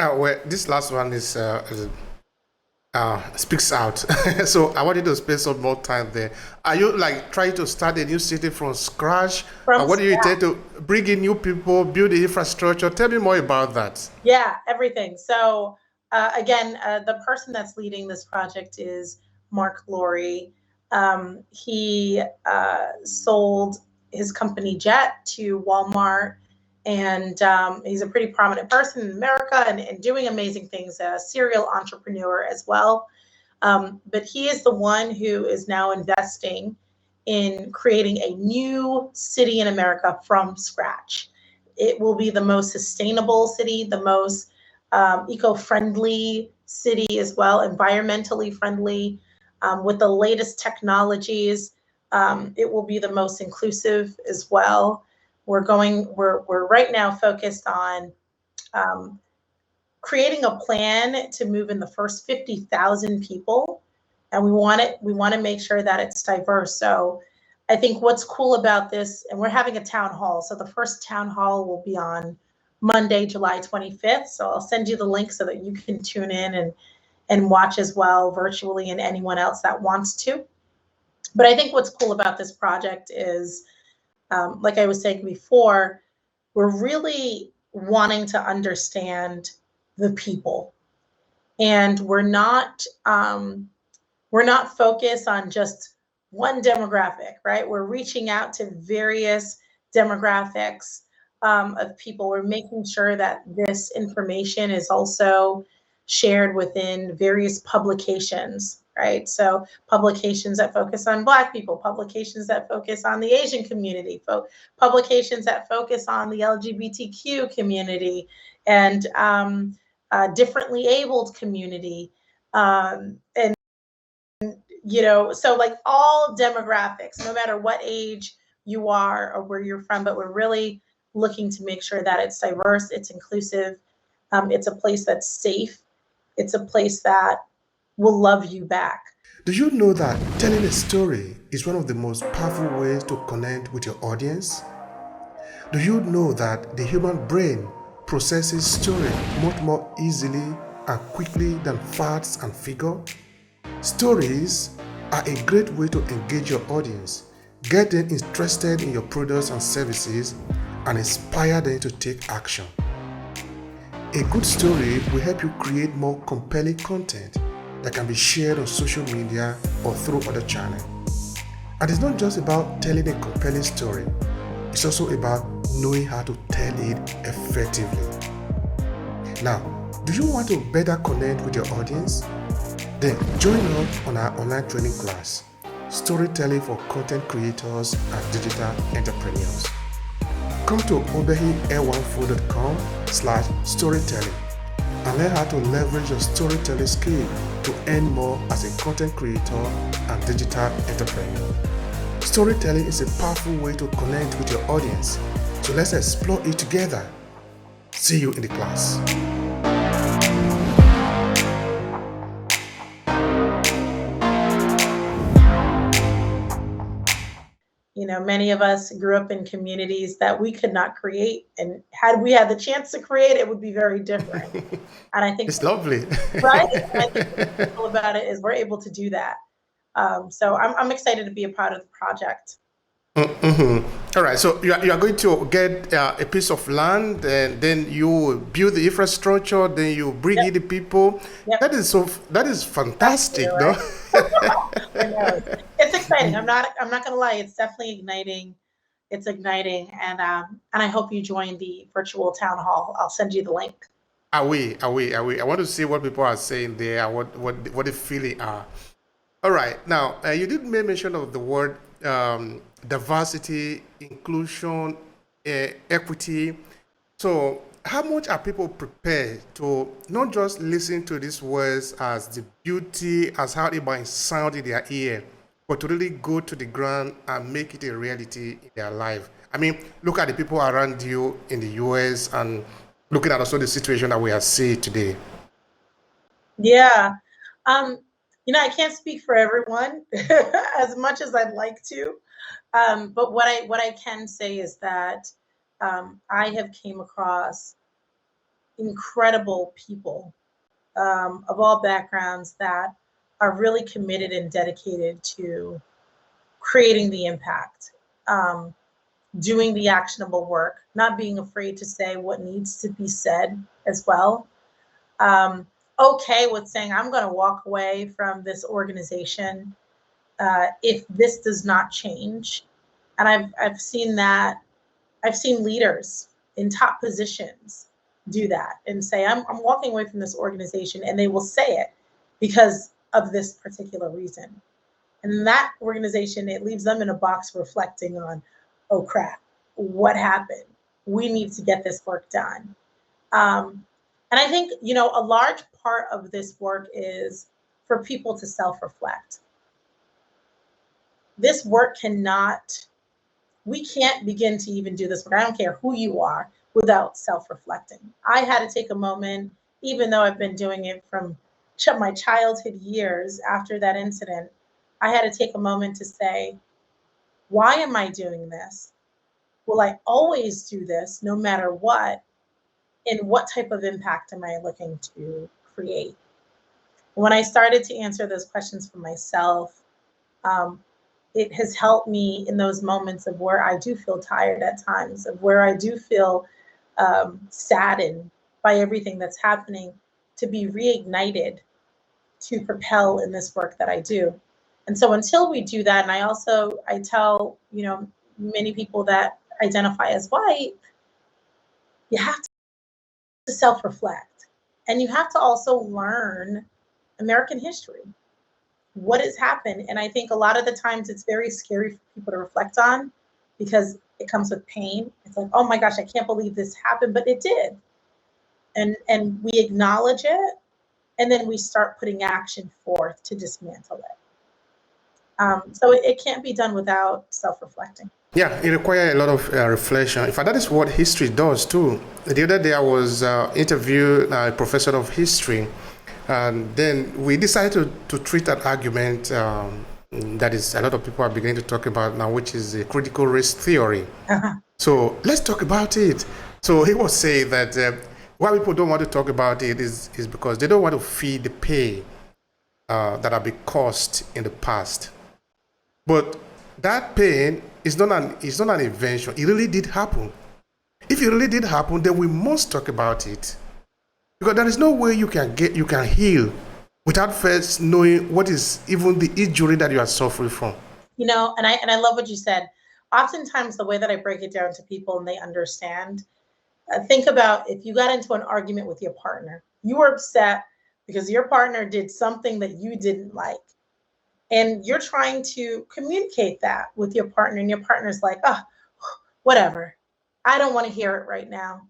Well, this last one speaks out. So I want you to spend some more time there. Are you like trying to start a new city from scratch? From What do you scratch. intend to bring in new people, build the infrastructure? Tell me more about that. Yeah, everything. So again, the person that's leading this project is Mark Laurie. He sold his company Jet to Walmart, and he's a pretty prominent person in America and doing amazing things. A serial entrepreneur as well. But he is the one who is now investing in creating a new city in America from scratch. It will be the most sustainable city, the most eco friendly city as well, environmentally friendly, with the latest technologies. It will be the most inclusive as well. We're right now focused on um, creating a plan to move in the first 50,000 people, and we want to make sure that it's diverse. So I think what's cool about this, and we're having a town hall, so the first town hall will be on Monday, July 25th. So I'll send you the link so that you can tune in and watch as well virtually, and anyone else that wants to. But I think what's cool about this project is, like I was saying before, we're really wanting to understand the people, and we're not focused on just one demographic, right? We're reaching out to various demographics of people. We're making sure that this information is also shared within various publications, right? So publications that focus on Black people, publications that focus on the Asian community, publications that focus on the LGBTQ community, and differently abled community. And so like all demographics, no matter what age you are or where you're from, but we're really looking to make sure that it's diverse, it's inclusive, it's a place that's safe, it's a place that will love you back. Do you know that telling a story is one of the most powerful ways to connect with your audience? Do you know that the human brain processes story much more easily and quickly than facts and figure? Stories are a great way to engage your audience, get them interested in your products and services, and inspire them to take action. A good story will help you create more compelling content that can be shared on social media or through other channels. And it's not just about telling a compelling story, it's also about knowing how to tell it effectively. Now, do you want to better connect with your audience? Then join us on our online training class, Storytelling for Content Creators and Digital Entrepreneurs. Come to obehi-4.com/storytelling and learn how to leverage your storytelling skill to earn more as a content creator and digital entrepreneur. Storytelling is a powerful way to connect with your audience, so let's explore it together. See you in the class. Many of us grew up in communities that we could not create, and had we had the chance to create, it would be very different. And I think, It's lovely. right? And I think what's cool about it is we're able to do that. So I'm excited to be a part of the project. All right, so you are going to get a piece of land, and then you build the infrastructure, then you bring Yep, in the people. yep. That is Fascinating, fantastic, no? right? I know. It's exciting. I'm not gonna lie, it's definitely igniting. It's igniting, and I hope you join the virtual town hall. I'll send you the link. I want to see what people are saying there, what the feeling are. All right, now you did make mention of the word diversity, inclusion, equity. So, how much are people prepared to not just listen to these words as the beauty, as how it might sound in their ear, but to really go to the ground and make it a reality in their life? I mean, look at the people around you in the US and looking at also the situation that we are seeing today. Yeah. Um, I can't speak for everyone as much as I'd like to. But what I can say is that I have came across, incredible people of all backgrounds that are really committed and dedicated to creating the impact, doing the actionable work, not being afraid to say what needs to be said as well. Okay with saying, I'm going to walk away from this organization if this does not change. And I've seen that. I've seen leaders in top positions do that and say, I'm walking away from this organization, and they will say it because of this particular reason. And that organization, it leaves them in a box reflecting on, oh crap, what happened? We need to get this work done. And I think, a large part of this work is for people to self-reflect. This work we can't begin to even do this work. I don't care who you are without self-reflecting. I had to take a moment, even though I've been doing it from my childhood years after that incident, I had to take a moment to say, why am I doing this? Will I always do this no matter what? And what type of impact am I looking to create? When I started to answer those questions for myself, it has helped me in those moments of where I do feel tired at times, of where I do feel saddened by everything that's happening, to be reignited to propel in this work that I do. And so until we do that, and I tell, many people that identify as white, you have to self-reflect, and you have to also learn American history. What has happened? And I think a lot of the times it's very scary for people to reflect on because it comes with pain. It's like, oh my gosh, I can't believe this happened, but it did. And we acknowledge it, and then we start putting action forth to dismantle it. So it can't be done without self-reflecting. Yeah, it requires a lot of reflection. In fact, that is what history does too. The other day I was interviewed a professor of history, and then we decided to treat that argument that is a lot of people are beginning to talk about now, which is the critical race theory. Uh-huh. So let's talk about it. So he was saying that why people don't want to talk about it is because they don't want to feel the pain that have been caused in the past. But that pain is not an invention. It really did happen. If it really did happen, then we must talk about it. Because there is no way you can heal without first knowing what is even the injury that you are suffering from. And I love what you said. Oftentimes the way that I break it down to people and they understand, think about if you got into an argument with your partner, you were upset because your partner did something that you didn't like. And you're trying to communicate that with your partner, and your partner's like, oh, whatever. I don't want to hear it right now.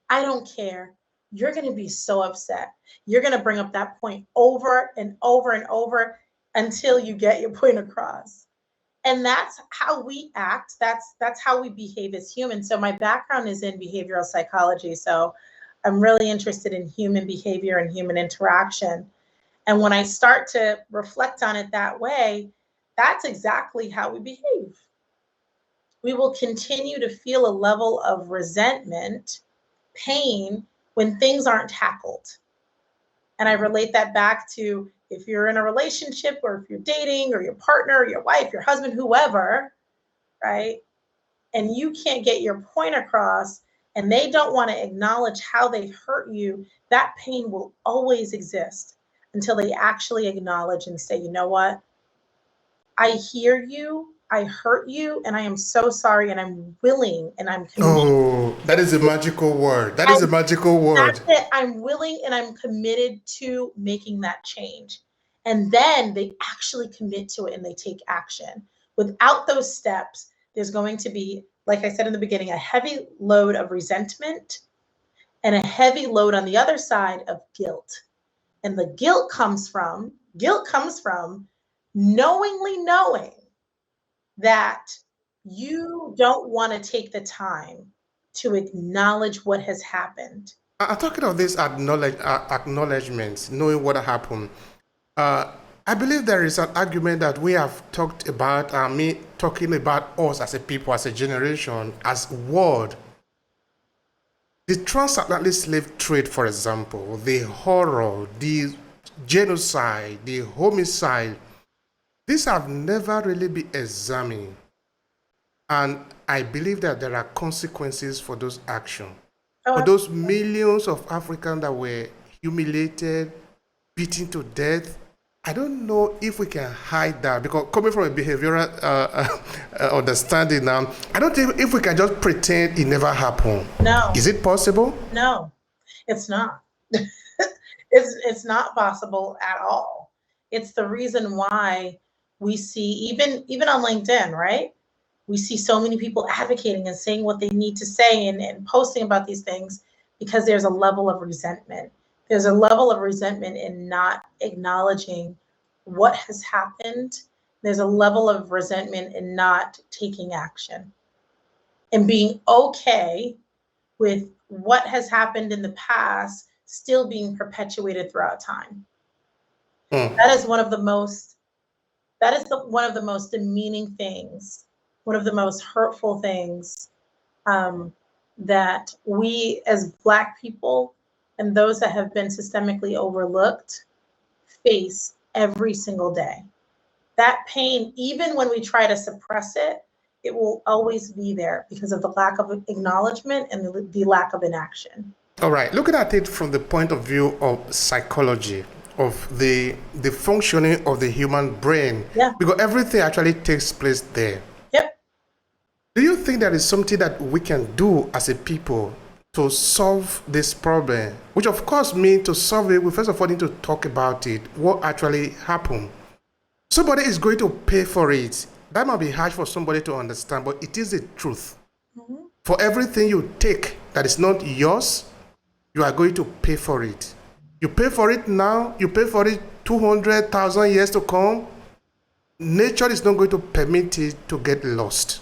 I don't care. You're going to be so upset. You're going to bring up that point over and over and over until you get your point across. And that's how we act. That's how we behave as humans. So my background is in behavioral psychology. So I'm really interested in human behavior and human interaction. And when I start to reflect on it that way, that's exactly how we behave. We will continue to feel a level of resentment, pain, when things aren't tackled. And I relate that back to if you're in a relationship, or if you're dating, or your partner, or your wife, your husband, whoever, right? And you can't get your point across, and they don't want to acknowledge how they hurt you, that pain will always exist until they actually acknowledge and say, you know what? I hear you, I hurt you, and I am so sorry, and I'm willing, and I'm committed. Oh, that is a magical word. That is a magical word. That's it. I'm willing and I'm committed to making that change. And then they actually commit to it and they take action. Without those steps, there's going to be, like I said in the beginning, a heavy load of resentment and a heavy load on the other side of guilt. And the guilt comes from knowingly knowing that you don't want to take the time to acknowledge what has happened. I'm talking of this acknowledgement, knowing what happened. I believe there is an argument that we have talked about, me talking about us as a people, as a generation, as world. The transatlantic slave trade, for example, the horror, the genocide, the homicide, these have never really been examined. And I believe that there are consequences for those actions. For those millions of Africans that were humiliated, beaten to death, I don't know if we can hide that, because coming from a behavioral understanding now, I don't think if we can just pretend it never happened. No. Is it possible? No, it's not. It's not possible at all. It's the reason why we see, even on LinkedIn, right? We see so many people advocating and saying what they need to say and posting about these things, because there's a level of resentment. There's a level of resentment in not acknowledging what has happened. There's a level of resentment in not taking action and being okay with what has happened in the past still being perpetuated throughout time. That is one of the most demeaning things, one of the most hurtful things that we as Black people and those that have been systemically overlooked face every single day. That pain, even when we try to suppress it, it will always be there because of the lack of acknowledgement and the lack of inaction. All right, looking at it from the point of view of psychology, of the functioning of the human brain, because everything actually takes place there. Yep. Do you think there is something that we can do as a people to solve this problem? Which of course means to solve it, we first of all need to talk about it, what actually happened. Somebody is going to pay for it. That might be harsh for somebody to understand, but it is the truth. Mm-hmm. For everything you take that is not yours, you are going to pay for it. You pay for it now, you pay for it 200,000 years to come. Nature is not going to permit it to get lost.